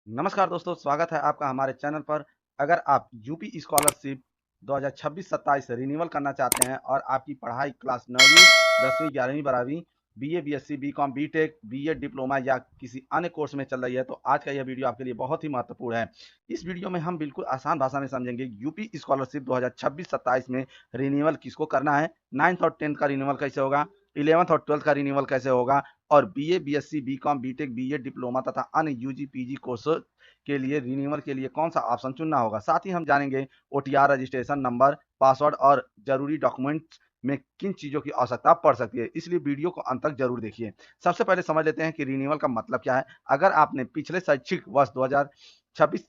नमस्कार दोस्तों, स्वागत है आपका हमारे चैनल पर। अगर आप यूपी स्कॉलरशिप 2026-27 रिन्यूअल करना चाहते हैं और आपकी पढ़ाई क्लास 9वीं 10वीं 11वीं 12वीं BA BSc BCom BTech BEd diploma या किसी अन्य कोर्स में चल रही है तो आज का यह वीडियो आपके लिए बहुत ही महत्वपूर्ण है। इस वीडियो में हम बिल्कुल आसान भाषा में समझेंगे यूपी स्कॉलरशिप 2026-27 में रिन्यूअल किसको करना है, 9th और 10th का रिन्यूअल कैसे होगा, 11th और 12th का रिन्यूअल कैसे होगा और BA BSc BCom BTech BEd diploma तथा अन्य यूजी पीजी कोर्स के लिए रिन्यूअल के लिए कौन सा ऑप्शन चुनना होगा। साथ ही हम जानेंगे ओटीआर रजिस्ट्रेशन नंबर, पासवर्ड और जरूरी डॉक्यूमेंट्स में किन चीज़ों की आवश्यकता पड़ सकती है, इसलिए वीडियो को अंत तक जरूर देखिए। सबसे पहले समझ लेते हैं कि रिन्यूअल का मतलब क्या है। अगर आपने पिछले शैक्षिक वर्ष 2026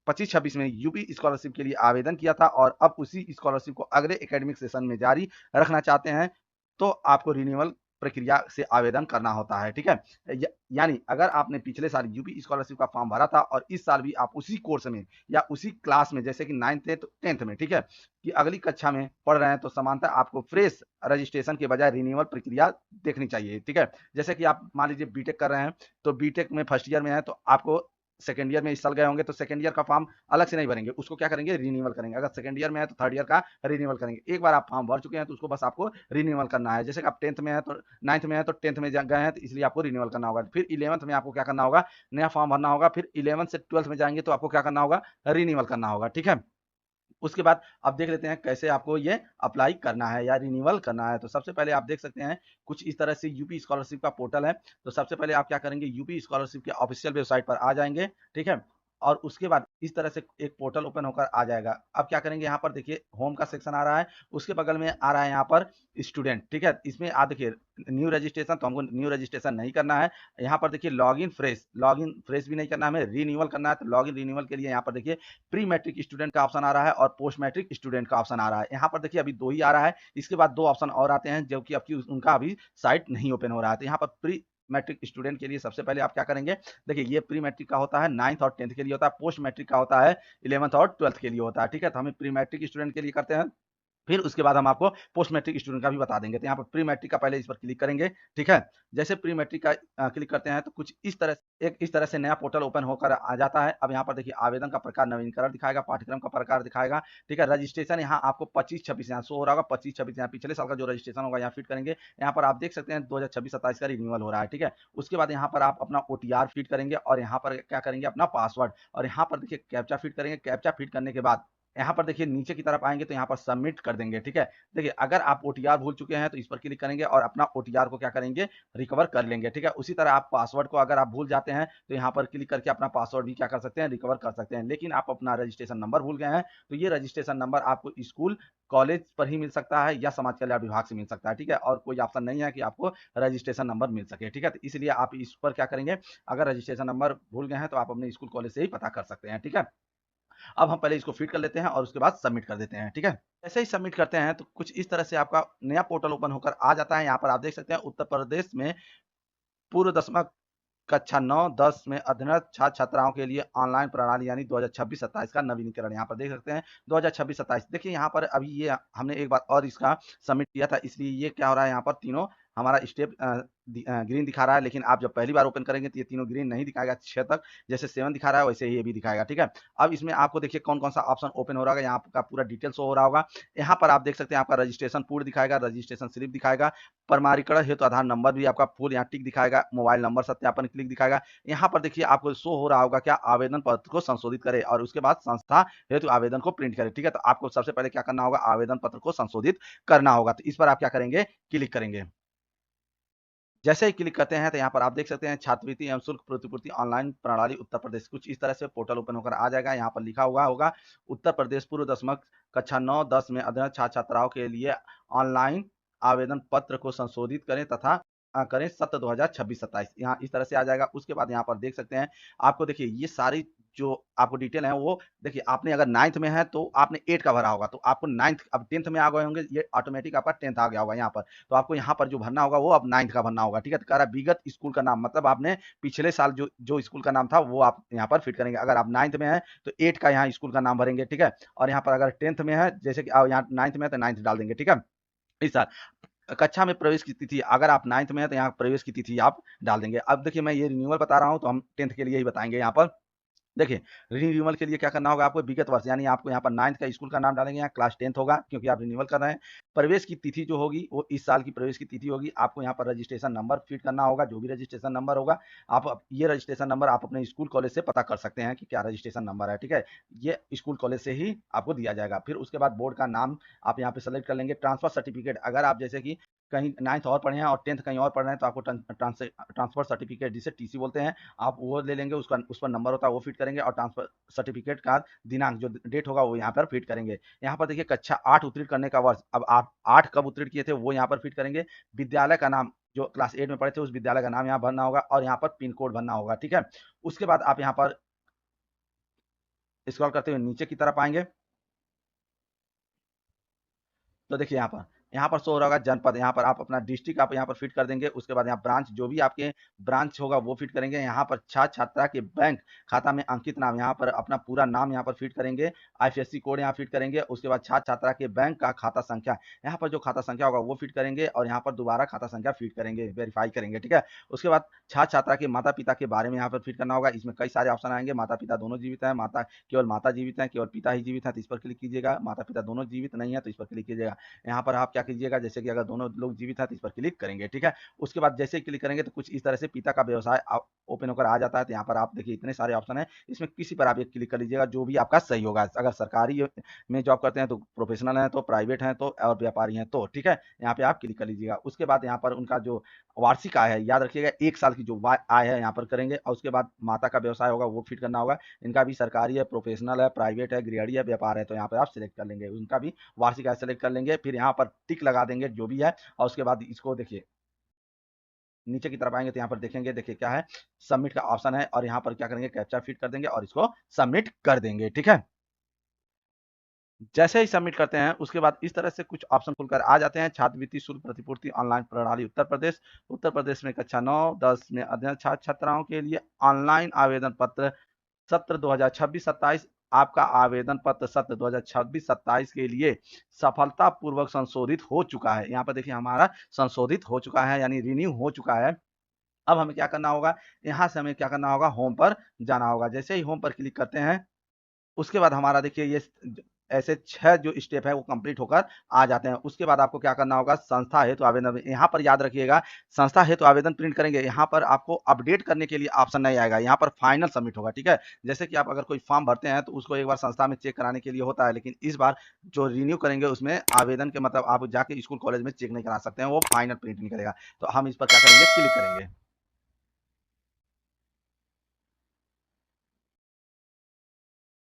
25-26 में यूपी स्कॉलरशिप के लिए आवेदन किया था और अब उसी स्कॉलरशिप को अगले एकेडमिक सेशन में जारी रखना चाहते हैं तो आपको रिन्यूअल प्रक्रिया से आवेदन करना होता है। ठीक है, यानी अगर आपने पिछले साल यूपी स्कॉलरशिप का फॉर्म भरा था और इस साल भी आप उसी कोर्स में या उसी क्लास में जैसे कि 9th 10th में, ठीक है, कि अगली कक्षा में पढ़ रहे हैं तो समानतः आपको फ्रेश रजिस्ट्रेशन के बजाय रिन्यूअल प्रक्रिया देखनी चाहिए। ठीक है, जैसे कि आप मान लीजिए बीटेक कर रहे हैं तो बीटेक में फर्स्ट ईयर में है तो आपको सेकंड ईयर में इस साल गए होंगे तो सेकंड ईयर का फॉर्म अलग से नहीं भरेंगे, उसको क्या करेंगे, रिन्यूअल करेंगे। अगर सेकंड ईयर में है तो थर्ड ईयर का रिन्यूअल करेंगे। एक बार आप फॉर्म भर चुके हैं तो उसको बस आपको रिन्यूअल करना है। जैसे कि आप 10th में है तो 9th में है तो 10th में गए हैं तो इसलिए आपको रिन्यूअल करना होगा। फिर 11th में आपको क्या करना होगा, नया फॉर्म भरना होगा। फिर 11th से 12th में जाएंगे तो आपको क्या करना होगा, रिन्यूअल करना होगा। ठीक है, उसके बाद अब देख लेते हैं कैसे आपको ये अप्लाई करना है या रिन्यूअल करना है। तो सबसे पहले आप देख सकते हैं कुछ इस तरह से यूपी स्कॉलरशिप का पोर्टल है। तो सबसे पहले आप क्या करेंगे, यूपी स्कॉलरशिप के ऑफिशियल वेबसाइट पर आ जाएंगे। ठीक है, और उसके बाद इस तरह से एक पोर्टल ओपन होकर आ जाएगा। अब क्या करेंगे, यहाँ पर देखिए होम का सेक्शन आ रहा है, उसके बगल में आ रहा है यहाँ पर स्टूडेंट। ठीक है, इसमें आप देखिए न्यू रजिस्ट्रेशन, तो हमको न्यू रजिस्ट्रेशन नहीं करना है। यहाँ पर देखिए लॉग इन फ्रेश भी नहीं करना है, हमें रिन्यूअल करना है। तो लॉग इन रिन्यूअल के लिए यहाँ पर देखिए प्री मैट्रिक स्टूडेंट का ऑप्शन आ रहा है और पोस्ट मैट्रिक स्टूडेंट का ऑप्शन आ रहा है। यहाँ पर देखिए अभी दो ही आ रहा है, इसके बाद दो ऑप्शन और आते हैं जो कि आपकी उनका अभी साइट नहीं ओपन हो रहा है। तो यहाँ पर प्री मैट्रिक स्टूडेंट के लिए सबसे पहले आप क्या करेंगे, देखिए ये प्री मैट्रिक का होता है 9th और 10th के लिए होता है, पोस्ट मैट्रिक का होता है 11th और 12th के लिए होता है। ठीक है, तो हमें प्री मैट्रिक स्टूडेंट के लिए करते हैं, फिर उसके बाद हम आपको पोस्ट मैट्रिक स्टूडेंट का भी बता देंगे। तो यहाँ पर प्री मैट्रिक का पहले इस पर क्लिक करेंगे। ठीक है, जैसे प्री मैट्रिक का क्लिक करते हैं तो कुछ इस तरह से नया पोर्टल ओपन होकर आ जाता है। अब यहाँ पर देखिए आवेदन का प्रकार नवीनीकरण दिखाएगा, पाठ्यक्रम का प्रकार दिखाएगा। ठीक है, रजिस्ट्रेशन यहाँ आपको 25-26 यहाँ शो हो रहा होगा, 25-26 यहाँ पिछले साल का जो रजिस्ट्रेशन होगा यहाँ फिट करेंगे। यहाँ पर आप देख सकते हैं 2026-27 का रिन्यूअल हो रहा है। ठीक है, उसके बाद यहाँ पर आप अपना ओटीआर फिट करेंगे और यहाँ पर क्या करेंगे, अपना पासवर्ड, और यहाँ पर देखिए कैप्चा फिट करेंगे। कैप्चा फिट करने के बाद यहाँ पर देखिए नीचे की तरफ आएंगे तो यहाँ पर सबमिट कर देंगे। ठीक है, देखिए अगर आप ओटीआर भूल चुके हैं तो इस पर क्लिक करेंगे और अपना ओटीआर को क्या करेंगे, रिकवर कर लेंगे। ठीक है, उसी तरह आप पासवर्ड को अगर आप भूल जाते हैं तो यहाँ पर क्लिक करके अपना पासवर्ड भी क्या कर सकते हैं, रिकवर कर सकते हैं। लेकिन आप अपना रजिस्ट्रेशन नंबर भूल गए हैं तो ये रजिस्ट्रेशन नंबर आपको स्कूल कॉलेज पर ही मिल सकता है या समाज कल्याण विभाग से मिल सकता है। ठीक है, और कोई ऑप्शन नहीं है कि आपको रजिस्ट्रेशन नंबर मिल सके। ठीक है, तो इसलिए आप इस पर क्या करेंगे, अगर रजिस्ट्रेशन नंबर भूल गए हैं तो आप अपने स्कूल कॉलेज से ही पता कर सकते हैं। ठीक है, अब हम पहले इसको फीड कर लेते हैं और उसके बाद सबमिट कर देते हैं। ठीक है, जैसे ही सबमिट करते हैं तो कुछ इस तरह से आपका नया पोर्टल ओपन होकर आ जाता है। यहाँ पर आप देख सकते हैं उत्तर प्रदेश में पूर्व दसवां कक्षा 9-10 में अध्ययनरत छात्र छात्राओं के लिए ऑनलाइन प्रणाली यानी 2026-27 का नवीनीकरण यहाँ पर देख सकते हैं। 2026-27 देखिए यहाँ पर अभी ये हमने एक बार और इसका सबमिट किया था, इसलिए ये क्या हो रहा है, यहाँ पर तीनों हमारा स्टेप ग्रीन दिखा रहा है। लेकिन आप जब पहली बार ओपन करेंगे तो ये तीनों ग्रीन नहीं दिखाएगा, 6 तक जैसे 7 दिखा रहा है वैसे ही ये भी दिखाएगा। ठीक है, अब इसमें आपको देखिए कौन कौन सा ऑप्शन ओपन हो रहा है, यहाँ आपका पूरा डिटेल शो हो रहा होगा। यहाँ पर आप देख सकते हैं आपका रजिस्ट्रेशन पूर्ण दिखाएगा, रजिस्ट्रेशन स्लिप दिखाएगा, प्रमाणीकरण हेतु आधार नंबर भी आपका फुल यहाँ टिक दिखाएगा, मोबाइल नंबर सत्यापन क्लिक दिखाएगा। यहाँ पर देखिए आपको शो हो रहा होगा क्या, आवेदन पत्र को संशोधित करें और उसके बाद संस्था हेतु आवेदन को प्रिंट करें। ठीक है, तो आपको सबसे पहले क्या करना होगा, आवेदन पत्र को संशोधित करना होगा। तो इस पर आप क्या करेंगे, क्लिक करेंगे। जैसे ही क्लिक करते हैं तो यहाँ पर आप देख सकते हैं छात्रवृत्ति एवं शुल्क प्रतिपूर्ति ऑनलाइन प्रणाली उत्तर प्रदेश, कुछ इस तरह से पोर्टल ओपन होकर आ जाएगा। यहाँ पर लिखा हुआ होगा उत्तर प्रदेश पूर्व दसवीं कक्षा 9-10 में अध्ययनरत छात्र छात्राओं के लिए ऑनलाइन आवेदन पत्र को संशोधित करें तथा करें सत्र 2026-27, यहाँ इस तरह से आ जाएगा। उसके बाद यहाँ पर देख सकते हैं आपको देखिए ये सारी जो आपको डिटेल है वो देखिए, आपने अगर 9th में है तो आपने 8 का भरा होगा तो आपको 9th, अब 10th में आ गए होंगे, ये ऑटोमेटिक आपका 10th आ गया होगा यहाँ पर, तो आपको यहाँ पर जो भरना होगा वो अब 9th का भरना होगा। ठीक है, तो कह रहा है विगत स्कूल का नाम, मतलब आपने पिछले साल जो जो स्कूल का नाम था वो आप यहाँ पर फिट करेंगे। अगर आप 9th में है तो 8 का यहाँ स्कूल का नाम भरेंगे। ठीक है, और यहाँ पर अगर 10th में है, जैसे कि यहाँ 9th में है तो 9th डाल देंगे। ठीक है, इस साल कक्षा में प्रवेश की तिथि, अगर आप 9th में है तो यहाँ प्रवेश की तिथि आप डाल देंगे। अब देखिए मैं ये रिन्यूअल बता रहा हूँ तो हम 10th के लिए ही बताएंगे यहाँ पर। देखिए, रिन्यूअल के लिए क्या करना होगा आपको, विगत वर्ष यानी आपको यहाँ पर 9th का स्कूल का नाम डालेंगे, यहाँ क्लास 10th होगा क्योंकि आप रिन्यूअल कर रहे हैं। प्रवेश की तिथि जो होगी वो इस साल की प्रवेश की तिथि होगी। आपको यहाँ पर रजिस्ट्रेशन नंबर फीड करना होगा, जो भी रजिस्ट्रेशन नंबर होगा। आप ये रजिस्ट्रेशन नंबर आप अपने स्कूल कॉलेज से पता कर सकते हैं कि क्या रजिस्ट्रेशन नंबर है, ठीक है। ये स्कूल कॉलेज से ही आपको दिया जाएगा। फिर उसके बाद बोर्ड का नाम आप यहाँ पे सेलेक्ट कर लेंगे। ट्रांसफर सर्टिफिकेट, अगर आप जैसे कि कहीं 9th और पढ़े हैं और 10th कहीं और पढ़ रहे हैं तो आपको ट्रांसफर सर्टिफिकेट जिसे टीसी बोलते हैं, आप वो ले लेंगे। उसका उस पर नंबर होता है वो फिट करेंगे और ट्रांसफर सर्टिफिकेट का दिनांक जो डेट होगा वो यहाँ पर फिट करेंगे। यहाँ पर देखिए कक्षा 8 उत्तीर्ण करने का वर्ष, अब आप 8 कब उत्तीर्ण किए थे वो यहाँ पर फिट करेंगे। विद्यालय का नाम, जो क्लास 8 में पढ़े थे उस विद्यालय का नाम यहाँ भरना होगा और यहाँ पर पिन कोड भरना होगा, ठीक है। उसके बाद आप यहाँ पर स्क्रॉल करते हुए नीचे की तरफ आएंगे तो देखिए यहाँ पर शो हो रहा होगा जनपद, यहाँ पर आप अपना डिस्ट्रिक्ट आप यहाँ पर फिट कर देंगे। उसके बाद यहाँ ब्रांच, जो भी आपके ब्रांच होगा वो फिट करेंगे। यहाँ पर छात्र छात्रा के बैंक खाता में अंकित नाम, यहाँ पर अपना पूरा नाम यहाँ पर फिट करेंगे। आईएफएससी कोड यहाँ फिट करेंगे। उसके बाद छात्र छात्रा के बैंक का खाता संख्या, यहाँ पर जो खाता संख्या होगा वो फिट करेंगे और यहाँ पर दोबारा खाता संख्या फिट करेंगे, वेरीफाई करेंगे, ठीक है। उसके बाद छात्र छात्रा के माता पिता के बारे में यहाँ पर फिट करना होगा। इसमें कई सारे ऑप्शन आएंगे, माता पिता दोनों जीवित हैं, केवल माता जीवित है, केवल पिता ही जीवित है तो इस पर क्लिक कीजिएगा। माता पिता दोनों जीवित नहीं है तो इस पर क्लिक कीजिएगा। यहाँ पर आप क्या कीजिएगा, जैसे कि अगर दोनों लोग जीवित हैं तो इस पर क्लिक करेंगे, ठीक है। उसके बाद जैसे ही क्लिक करेंगे तो कुछ इस तरह से पिता का व्यवसाय ओपन होकर आ जाता है। तो यहाँ पर आप देखिए इतने सारे ऑप्शन है, इसमें किसी पर आप एक क्लिक कर लीजिएगा जो भी आपका सही होगा। अगर सरकारी में जॉब करते हैं तो प्रोफेशनल है, तो प्राइवेट है तो, और व्यापारी हैं तो, ठीक है। यहाँ पे आप क्लिक कर लीजिएगा। उसके बाद यहाँ पर उनका जो वार्षिक आय है, याद रखिएगा 1 साल की जो आय है यहाँ पर करेंगे। और उसके बाद माता का व्यवसाय होगा वो फिट करना होगा। इनका भी सरकारी है, प्रोफेशनल है, प्राइवेट है, गृहणी है, व्यापार है, तो यहाँ पर आप सिलेक्ट कर लेंगे। उनका भी वार्षिक आय सेलेक्ट कर लेंगे। फिर यहाँ पर टिक लगा देंगे जो भी है। और उसके बाद इसको देखिए नीचे की तरफ आएंगे तो यहाँ पर देखेंगे, देखिए क्या है, सबमिट का ऑप्शन है और यहाँ पर क्या करेंगे, कैप्चा फिट कर देंगे और इसको सबमिट कर देंगे, ठीक है। जैसे ही सबमिट करते हैं उसके बाद इस तरह से कुछ ऑप्शन खुलकर आ जाते हैं। छात्रवृत्ति शुल्क प्रतिपूर्ति ऑनलाइन प्रणाली उत्तर प्रदेश में कक्षा 9-10 में अध्ययन छात्र छात्राओं के लिए ऑनलाइन आवेदन पत्र सत्र 2026-27, आपका आवेदन पत्र सत्र 2026-27 के लिए सफलतापूर्वक संशोधित हो चुका है। यहाँ पर देखिए हमारा संशोधित हो चुका है यानी रिन्यू हो चुका है। अब हमें क्या करना होगा, यहाँ से हमें क्या करना होगा, होम पर जाना होगा। जैसे ही होम पर क्लिक करते हैं उसके बाद हमारा देखिए ये ऐसे 6 जो स्टेप है वो कंप्लीट होकर आ जाते हैं। उसके बाद आपको क्या करना होगा, संस्था हेतु आवेदन, यहाँ पर याद रखिएगा संस्था हेतु आवेदन प्रिंट करेंगे। यहाँ पर आपको अपडेट करने के लिए ऑप्शन नहीं आएगा, यहाँ पर फाइनल सबमिट होगा, ठीक है। जैसे कि आप अगर कोई फॉर्म भरते हैं तो उसको एक बार संस्था में चेक कराने के लिए होता है, लेकिन इस बार जो रिन्यू करेंगे उसमें आवेदन के मतलब आप जाके स्कूल कॉलेज में चेक नहीं करा सकते हैं, वो फाइनल प्रिंट नहीं करेगा। तो हम इस पर क्या करेंगे, क्लिक करेंगे।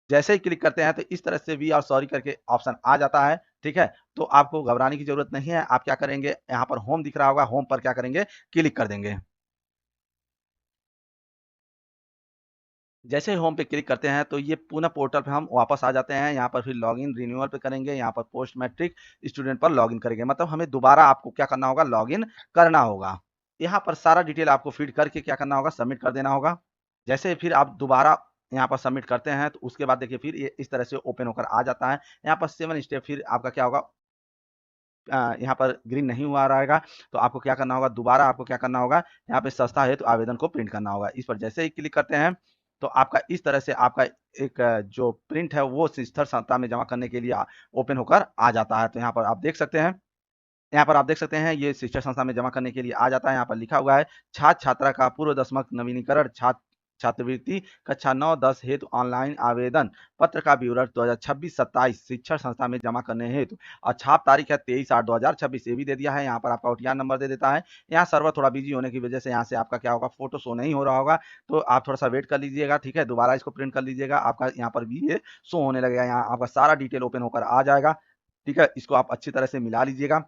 जैसे ही क्लिक करते हैं तो इस तरह से वी आर सॉरी करके ऑप्शन आ जाता है, ठीक है। तो आपको घबराने की जरूरत नहीं है। आप क्या करेंगे, यहाँ पर होम दिख रहा होगा, होम पर क्या करेंगे, क्लिक कर देंगे। जैसे ही होम पे क्लिक करते हैं तो ये पुनः पोर्टल पे हम वापस आ जाते हैं। यहाँ पर फिर लॉगिन रिन्यूअल पे करेंगे, यहाँ पर पोस्ट मैट्रिक स्टूडेंट पर लॉगिन करेंगे, मतलब हमें दोबारा आपको क्या करना होगा, लॉगिन करना होगा। यहाँ पर सारा डिटेल आपको फीड करके क्या करना होगा, सबमिट कर देना होगा। जैसे फिर आप दोबारा यहाँ पर सबमिट करते हैं तो उसके बाद देखिए फिर ये इस तरह से ओपन होकर आ जाता है। यहाँ पर 7 स्टेप फिर आपका क्या होगा, यहाँ पर ग्रीन नहीं हुआ रहेगा। तो आपको क्या करना होगा, दोबारा आपको क्या करना होगा, यहाँ पे संस्था है तो आवेदन को प्रिंट करना होगा। इस पर जैसे ही क्लिक करते हैं तो आपका इस तरह से आपका एक जो प्रिंट है वो शिक्षण संस्था में जमा करने के लिए ओपन होकर आ जाता है। तो यहाँ पर आप देख सकते हैं, यहाँ पर आप देख सकते हैं ये शिक्षण संस्था में जमा करने के लिए आ जाता है। यहाँ पर लिखा हुआ है छात्र छात्रा का पूर्व दशमक नवीनीकरण छात्रवृत्ति कक्षा 9-10 हेतु ऑनलाइन आवेदन पत्र का विवरण 2026-27 शिक्षण संस्था में जमा करने हेतु, और छाप तारीख है 23/8/2026, ये भी दे दिया है। यहाँ पर आपका ओटीआर नंबर दे देता है। यहाँ सर्वर थोड़ा बिजी होने की वजह से यहाँ से आपका क्या होगा, फोटो शो नहीं हो रहा होगा, तो आप थोड़ा सा वेट कर लीजिएगा, ठीक है। दोबारा इसको प्रिंट कर लीजिएगा, आपका यहाँ पर भी ये शो होने लगेगा। यहाँ आपका सारा डिटेल ओपन होकर आ जाएगा, ठीक है। इसको आप अच्छी तरह से मिला लीजिएगा,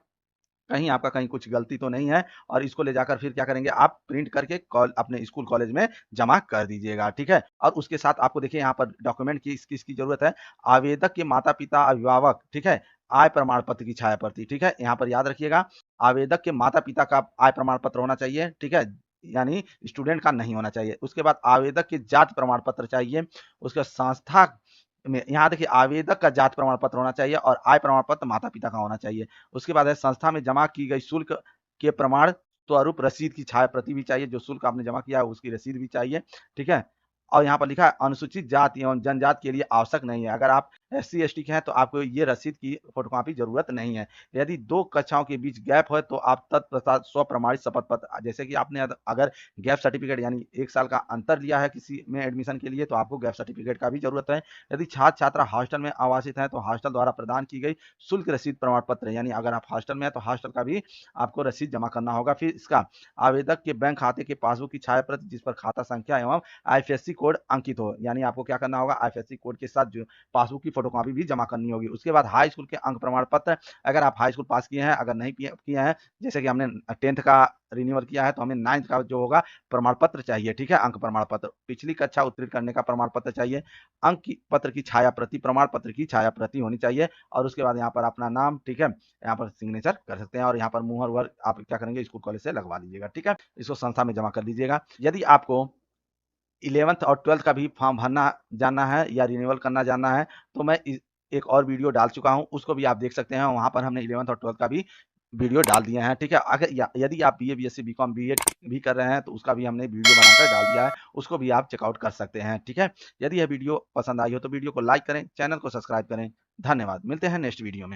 कहीं आपका कहीं कुछ गलती तो नहीं है। और इसको ले जाकर फिर क्या करेंगे, आप प्रिंट करके अपने स्कूल कॉलेज में जमा कर दीजिएगा, ठीक है। और उसके साथ आपको देखिए यहाँ पर डॉक्यूमेंट की किसकी जरूरत है, आवेदक के माता पिता अभिभावक, ठीक है, आय प्रमाण पत्र की छाया प्रति, ठीक है। यहाँ पर याद रखिएगा आवेदक के माता पिता का आय प्रमाण पत्र होना चाहिए, ठीक है, यानी स्टूडेंट का नहीं होना चाहिए। उसके बाद आवेदक के जाति प्रमाण पत्र चाहिए। उसके बाद संस्था में यहाँ देखिए आवेदक का जाति प्रमाण पत्र होना चाहिए और आय प्रमाण पत्र माता पिता का होना चाहिए। उसके बाद है संस्था में जमा की गई शुल्क के प्रमाण स्वरूप रसीद की छाया प्रति भी चाहिए, जो शुल्क आपने जमा किया है उसकी रसीद भी चाहिए, ठीक है। और यहाँ पर लिखा है अनुसूचित जाति एवं जनजाति के लिए आवश्यक नहीं है। अगर आप SC ST के हैं तो आपको ये रसीद की फोटोकॉपी जरूरत नहीं है। यदि 2 कक्षाओं के बीच गैप है तो आप तत्पश्चात स्वप्रमाणित शपथ पत्र, जैसे कि आपने अगर गैप सर्टिफिकेट यानी 1 साल का अंतर लिया है किसी में एडमिशन के लिए तो आपको गैप सर्टिफिकेट का भी जरूरत है। यदि छात्र छात्रा हॉस्टल में आवासित है तो हॉस्टल द्वारा प्रदान की गई शुल्क रसीद प्रमाण पत्र, यानी अगर आप हॉस्टल में है तो हॉस्टल का भी आपको रसीद जमा करना होगा। फिर इसका आवेदक के बैंक खाते के पासबुक की छाया प्रति जिस पर खाता संख्या एवं IFSC कोड अंकित हो, यानी आपको क्या करना होगा, IFSC कोड के साथ जो पासबुक की फोटोकॉपी भी जमा करनी होगी। उसके बाद हाई स्कूल के अंक प्रमाण पत्र, अगर आप हाई स्कूल पास किए हैं, अगर नहीं किए हैं, जैसे कि हमने 10th का रिन्यूअल किया है तो हमें 9th का जो होगा प्रमाण पत्र चाहिए, ठीक है, अंक प्रमाण पत्र। पिछली कक्षा उत्तीर्ण करने का प्रमाण पत्र चाहिए। अंक की पत्र की छाया प्रति, प्रमाण पत्र की छाया प्रति होनी चाहिए। और उसके बाद यहाँ पर अपना नाम, ठीक है, यहाँ पर सिग्नेचर कर सकते हैं और यहाँ पर मुहर वुहर आप क्या करेंगे, स्कूल कॉलेज से लगवा लीजिएगा, ठीक है। इसको संस्था में जमा कर लीजिएगा। यदि आपको 11th और 12th का भी फॉर्म भरना जानना है या रिन्यूअल करना जानना है तो मैं एक और वीडियो डाल चुका हूं, उसको भी आप देख सकते हैं। वहां पर हमने 11th और 12th का भी वीडियो डाल दिए हैं, ठीक है। अगर यदि आप BA BSc BCom BEd भी कर रहे हैं तो उसका भी हमने वीडियो बनाकर डाल दिया है, उसको भी आप चेकआउट कर सकते हैं, ठीक है। यदि यह वीडियो पसंद आई हो तो वीडियो को लाइक करें, चैनल को सब्सक्राइब करें। धन्यवाद, मिलते हैं नेक्स्ट वीडियो में।